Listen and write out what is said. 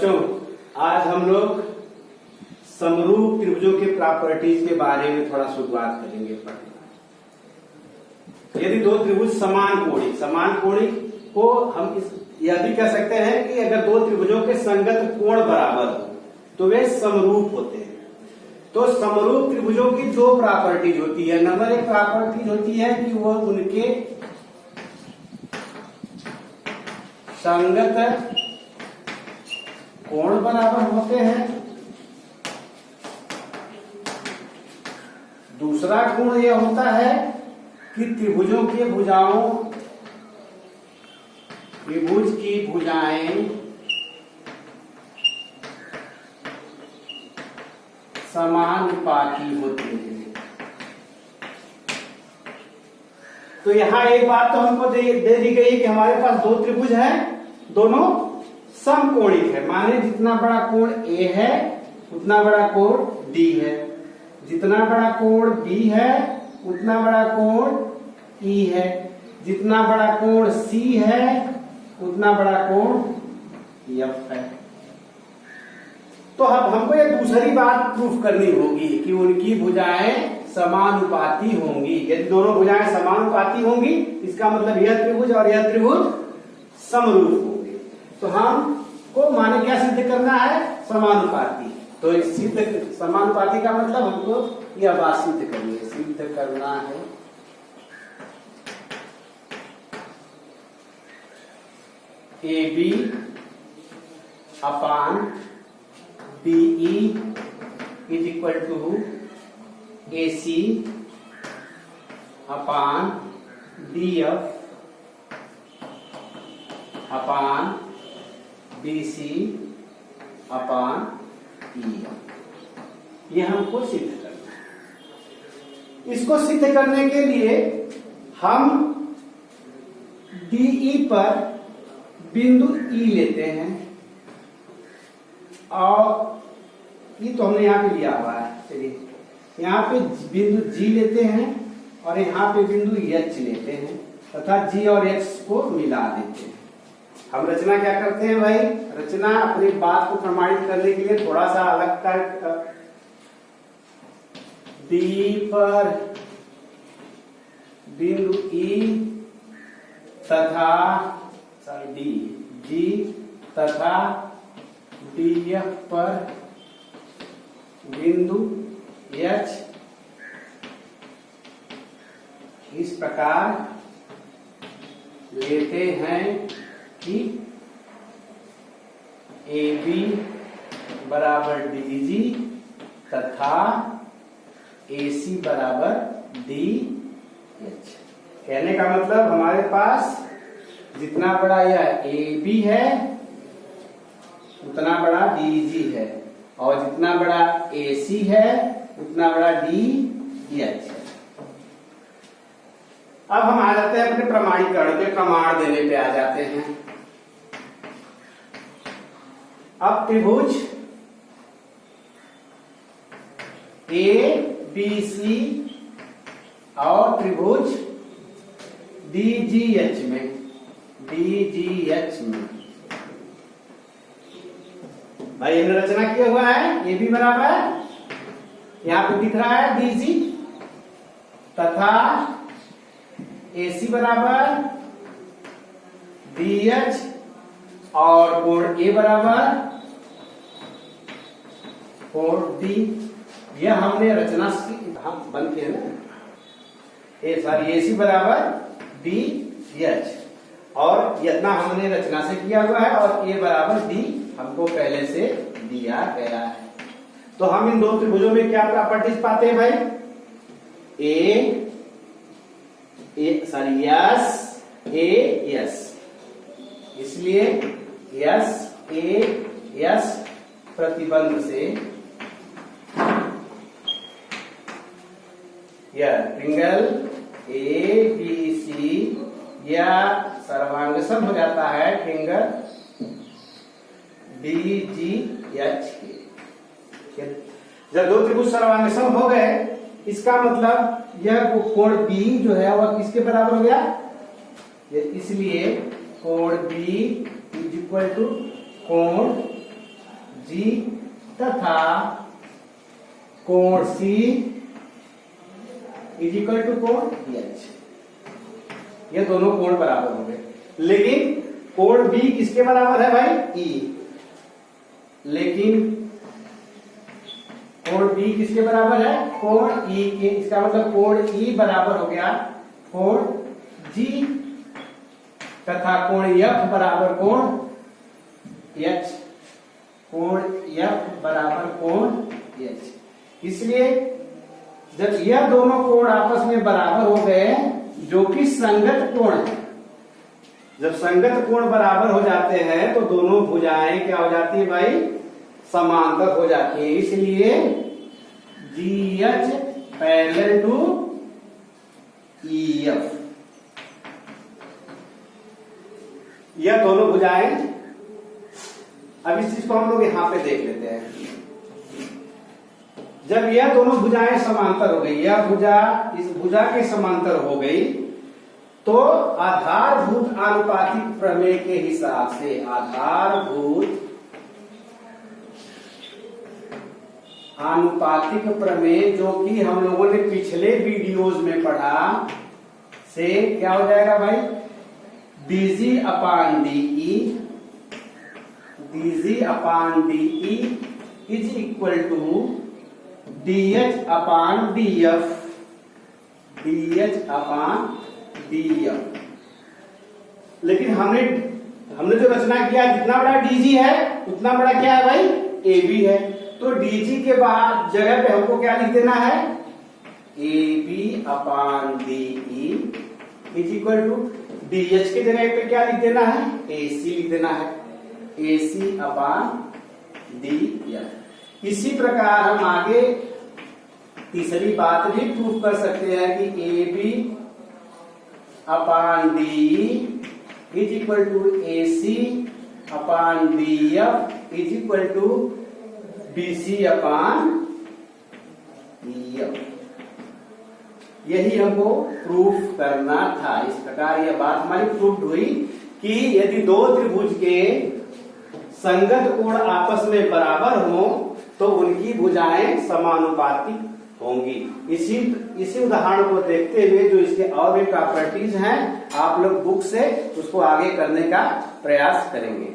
बच्चों, आज हम लोग समरूप त्रिभुजों के प्रॉपर्टीज के बारे में थोड़ा शुरुआत करेंगे पढ़ना। यदि दो त्रिभुज समान कोणीय को हम यह भी कह सकते हैं कि अगर दो त्रिभुजों के संगत कोण बराबर हो तो वे समरूप होते हैं। तो समरूप त्रिभुजों की दो प्रॉपर्टीज होती है। नंबर एक प्रॉपर्टीज होती है कि वह उनके संगत कोण बराबर होते हैं। दूसरा गुण यह होता है कि त्रिभुज की भुजाएं समानुपाती होती हैं। तो यहां एक बात तो हमको दे दी गई कि हमारे पास दो त्रिभुज हैं, दोनों समकोणिक है। माने जितना बड़ा कोण A है उतना बड़ा कोण D है, जितना बड़ा कोण B है उतना बड़ा कोण E है, जितना बड़ा कोण C है उतना बड़ा कोण F है। तो अब हमको ये दूसरी बात प्रूफ करनी होगी कि उनकी भुजाएं समानुपाती होंगी। यदि दोनों भुजाएं समानुपाती होंगी इसका मतलब यह त्रिभुज और यह त्रिभुज समरूप होंगे। तो हमको माने क्या सिद्ध करना है? समानुपाती। तो सिद्ध समानुपाती का मतलब हमको यह बात सिद्ध करनी है, सिद्ध करना है AB upon BE is equal to AC upon DF upon BC upon EF। यह हमको सिद्ध करना है। इसको सिद्ध करने के लिए हम DE पर बिंदु E लेते हैं और ये तो हमने यहाँ पे लिया हुआ है। चलिए यहाँ पे बिंदु G लेते हैं और यहाँ पे बिंदु H लेते हैं तथा G और H को मिला देते हैं। हम रचना क्या करते हैं भाई? रचना अपनी बात को प्रमाणित करने के लिए थोड़ा सा अलग कर D पर बिंदु E तथा G तथा DF पर बिंदु H इस प्रकार लेते हैं कि AB बराबर DG तथा AC बराबर DH। कहने का मतलब हमारे पास जितना बड़ा यह AB है उतना बड़ा DG है और जितना बड़ा AC है उतना बड़ा DH है। अब हम आ जाते हैं अपने प्रमाणीकरण के, प्रमाण देने पे आ जाते हैं। अब त्रिभुज ABC और त्रिभुज DGH में भाई हमने रचना किया हुआ है AB बराबर यहाँ पे दिख रहा है DG तथा AC बराबर DH और कोण A बराबर कोण D। यह हमने रचना हम बंद किया ना, AC बराबर DH और इतना हमने रचना से किया हुआ है और A बराबर D हमको पहले से दिया गया है। तो हम इन दो त्रिभुजों में क्या प्रॉपर्टीज पाते हैं भाई? S इसलिए S प्रतिबंध से यह ट्रिंगल ABC या सर्वांग सम हो जाता है ट्रिंगल DGH के। जब दो त्रिभुज सर्वांग सम हो गए इसका मतलब यह कोण B जो है वह किसके बराबर हो गया? इसलिए कोण B इज इक्वल टू कोण जी तथा कोण सी इज इक्वल टू कोण एच। ये दोनों कोण बराबर हो गए, लेकिन कोण बी किसके बराबर है भाई? ई। लेकिन कोण बी किसके बराबर है? कोण ई के। इसका मतलब कोण ई बराबर हो गया कोण जी तथा कोण एफ बराबर कोण एच। कोण एफ बराबर कोण एच। इसलिए जब यह दोनों कोण आपस में बराबर हो गए, जो कि संगत कोण है, जब संगत कोण बराबर हो जाते हैं तो दोनों भुजाएं क्या हो जाती है भाई? समांतर हो जाती है। इसलिए G H parallel to E F. यह दोनों भुजाएं, अब इस चीज को हम लोग यहां पे देख लेते हैं। जब यह दोनों भुजाएं समांतर हो गई, यह भुजा इस भुजा के समांतर हो गई, तो आधारभूत आनुपातिक प्रमेय के हिसाब से, आधारभूत आनुपातिक प्रमेय जो कि हम लोगों ने पिछले वीडियोज में पढ़ा, से क्या हो जाएगा भाई? DG upon DE, DG upon DE is equal to DH upon DF, DH upon DF. लेकिन हमने जो रचना किया, जितना बड़ा डीजी है उतना बड़ा क्या है भाई? ए बी है। तो डीजी के बाद जगह पे हमको क्या लिख देना है? A B upon DE is equal to DH के जगह पे क्या लिख देना है? ए सी लिख देना है, ए सी अपान डी एफ। इसी प्रकार हम आगे तीसरी बात भी प्रूव कर सकते हैं कि A B upon DE is equal to A C upon D F is equal to BC upon F. यही हमको प्रूफ करना था। इस प्रकार यह बात हमारी प्रूफ हुई कि यदि दो त्रिभुज के संगत कोण आपस में बराबर हो तो उनकी भुजाएं समानुपातिक होंगी। इसी उदाहरण को देखते हुए जो इसके और भी प्रॉपर्टीज हैं, आप लोग बुक से उसको आगे करने का प्रयास करेंगे।